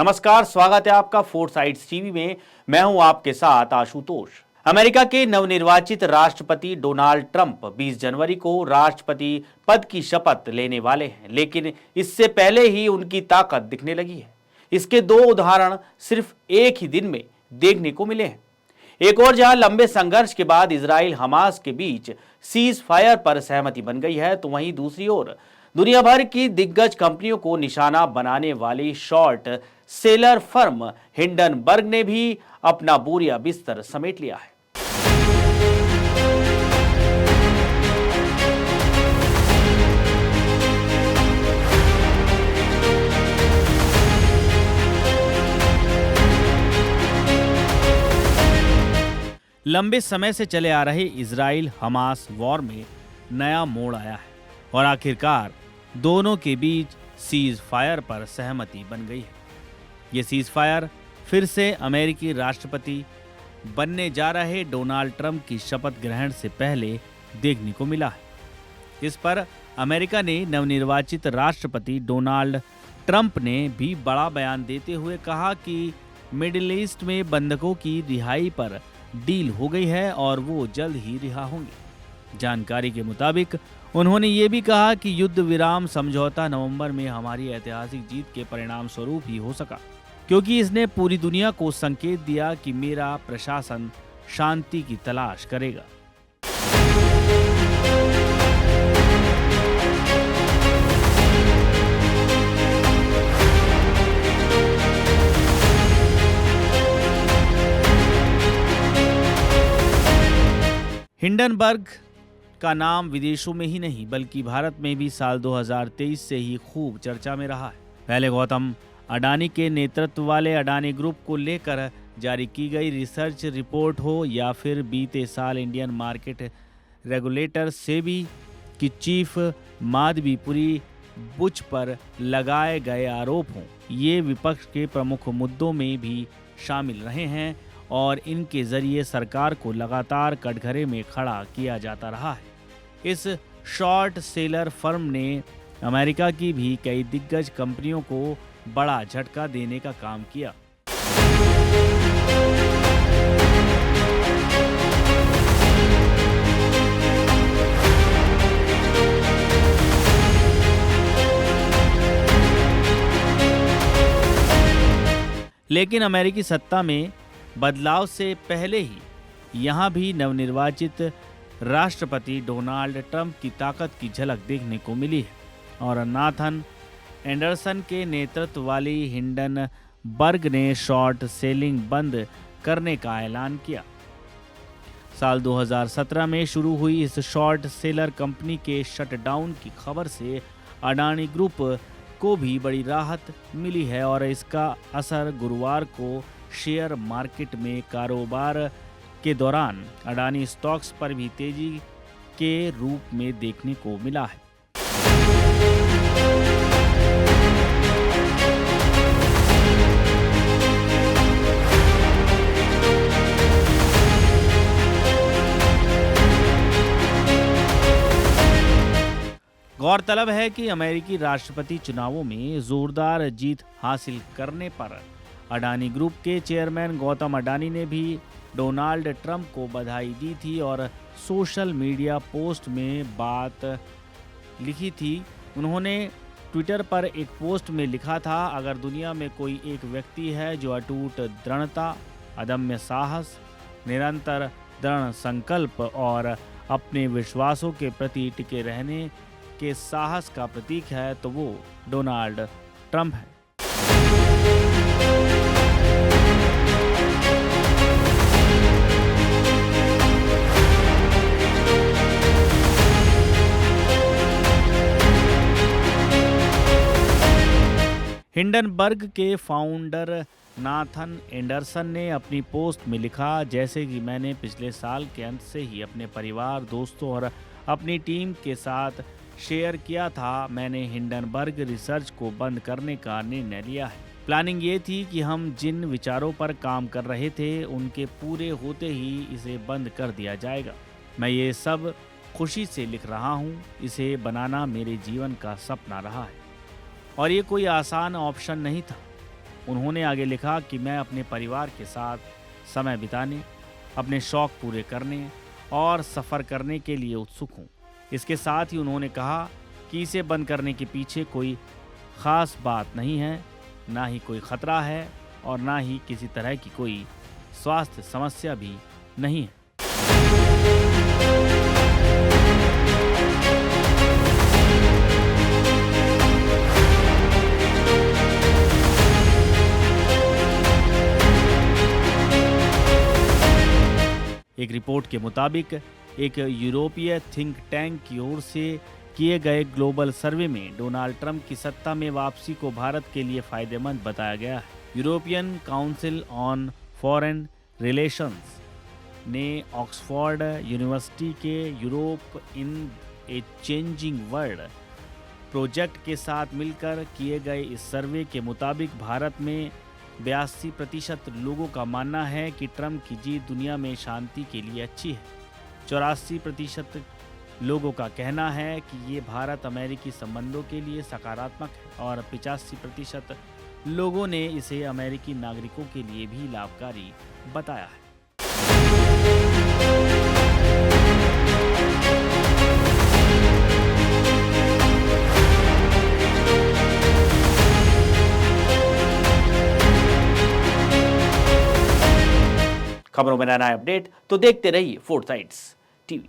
नमस्कार, स्वागत है आपका फोर्साइट्स टीवी में। मैं हूं आपके साथ आशुतोष। अमेरिका के नवनिर्वाचित राष्ट्रपति डोनाल्ड ट्रंप 20 जनवरी को राष्ट्रपति पद की शपथ लेने वाले हैं, लेकिन इससे पहले ही उनकी ताकत दिखने लगी है। इसके दो उदाहरण सिर्फ एक ही दिन में देखने को मिले हैं। एक और जहां लंबे संघर्ष के बाद इजराइल हमास के बीच सीज फायर पर सहमति बन गई है, तो वहीं दूसरी ओर दुनिया भर की दिग्गज कंपनियों को निशाना बनाने वाली शॉर्ट सेलर फर्म हिंडनबर्ग ने भी अपना बोरिया बिस्तर समेट लिया है। लंबे समय से चले आ रहे इजराइल हमास वॉर में नया मोड़ आया है और आखिरकार दोनों के बीच सीज फायर पर सहमति बन गई है। ये सीज फायर फिर से अमेरिकी राष्ट्रपति बनने जा रहे डोनाल्ड ट्रंप की शपथ ग्रहण से पहले देखने को मिला है। इस पर अमेरिका ने नवनिर्वाचित राष्ट्रपति डोनाल्ड ट्रंप ने भी बड़ा बयान देते हुए कहा कि मिडिल ईस्ट में बंधकों की रिहाई पर डील हो गई है और वो जल्द ही रिहा होंगे। जानकारी के मुताबिक उन्होंने ये भी कहा कि युद्ध विराम समझौता नवंबर में हमारी ऐतिहासिक जीत के परिणाम स्वरूप ही हो सका, क्योंकि इसने पूरी दुनिया को संकेत दिया कि मेरा प्रशासन शांति की तलाश करेगा। हिंडनबर्ग का नाम विदेशों में ही नहीं बल्कि भारत में भी साल 2023 से ही खूब चर्चा में रहा है। पहले गौतम अडानी के नेतृत्व वाले अडानी ग्रुप को लेकर जारी की गई रिसर्च रिपोर्ट हो या फिर बीते साल इंडियन मार्केट रेगुलेटर सेबी की चीफ माधवीपुरी बुच पर लगाए गए आरोप हों, ये विपक्ष के प्रमुख मुद्दों में भी शामिल रहे हैं और इनके जरिए सरकार को लगातार कटघरे में खड़ा किया जाता रहा है। इस शॉर्ट सेलर फर्म ने अमेरिका की भी कई दिग्गज कंपनियों को बड़ा झटका देने का काम किया। लेकिन अमेरिकी सत्ता में बदलाव से पहले ही यहां भी नवनिर्वाचित राष्ट्रपति डोनाल्ड ट्रंप की ताकत की झलक देखने को मिली है और नाथन एंडरसन के नेतृत्व वाली हिंडनबर्ग ने शॉर्ट सेलिंग बंद करने का ऐलान किया। साल 2017 में शुरू हुई इस शॉर्ट सेलर कंपनी के शटडाउन की खबर से अडानी ग्रुप को भी बड़ी राहत मिली है और इसका असर गुरुवार को शेयर मार्केट में कारोबार के दौरान अडानी स्टॉक्स पर भी तेजी के रूप में देखने को मिला है। गौरतलब है कि अमेरिकी राष्ट्रपति चुनावों में जोरदार जीत हासिल करने पर अडानी ग्रुप के चेयरमैन गौतम अडानी ने भी डोनाल्ड ट्रंप को बधाई दी थी और सोशल मीडिया पोस्ट में बात लिखी थी। उन्होंने ट्विटर पर एक पोस्ट में लिखा था, अगर दुनिया में कोई एक व्यक्ति है जो अटूट दृढ़ता, अदम्य साहस, निरंतर दृढ़ संकल्प और अपने विश्वासों के प्रति टिके रहने के साहस का प्रतीक है, तो वो डोनाल्ड ट्रंप है। हिंडनबर्ग के फाउंडर नाथन एंडरसन ने अपनी पोस्ट में लिखा, जैसे कि मैंने पिछले साल के अंत से ही अपने परिवार, दोस्तों और अपनी टीम के साथ शेयर किया था, मैंने हिंडनबर्ग रिसर्च को बंद करने का निर्णय लिया है। प्लानिंग ये थी कि हम जिन विचारों पर काम कर रहे थे उनके पूरे होते ही इसे बंद कर दिया जाएगा। मैं ये सब खुशी से लिख रहा हूँ। इसे बनाना मेरे जीवन का सपना रहा है और ये कोई आसान ऑप्शन नहीं था। उन्होंने आगे लिखा कि मैं अपने परिवार के साथ समय बिताने, अपने शौक पूरे करने और सफ़र करने के लिए उत्सुक हूँ। इसके साथ ही उन्होंने कहा कि इसे बंद करने के पीछे कोई ख़ास बात नहीं है, ना ही कोई ख़तरा है और ना ही किसी तरह की कोई स्वास्थ्य समस्या भी नहीं है। एक रिपोर्ट के मुताबिक एक यूरोपीय थिंक टैंक की ओर से किए गए ग्लोबल सर्वे में डोनाल्ड ट्रंप की सत्ता में वापसी को भारत के लिए फायदेमंद बताया गया है। European council on foreign relations ने ऑक्सफोर्ड यूनिवर्सिटी के Europe in a changing world project के साथ मिलकर किए गए इस सर्वे के मुताबिक भारत में 82% लोगों का मानना है कि ट्रंप की जीत दुनिया में शांति के लिए अच्छी है। 84% लोगों का कहना है कि ये भारत अमेरिकी संबंधों के लिए सकारात्मक है और 85% लोगों ने इसे अमेरिकी नागरिकों के लिए भी लाभकारी बताया है। खबरों में नया अपडेट तो देखते रहिए फोर्साइट्स टीवी।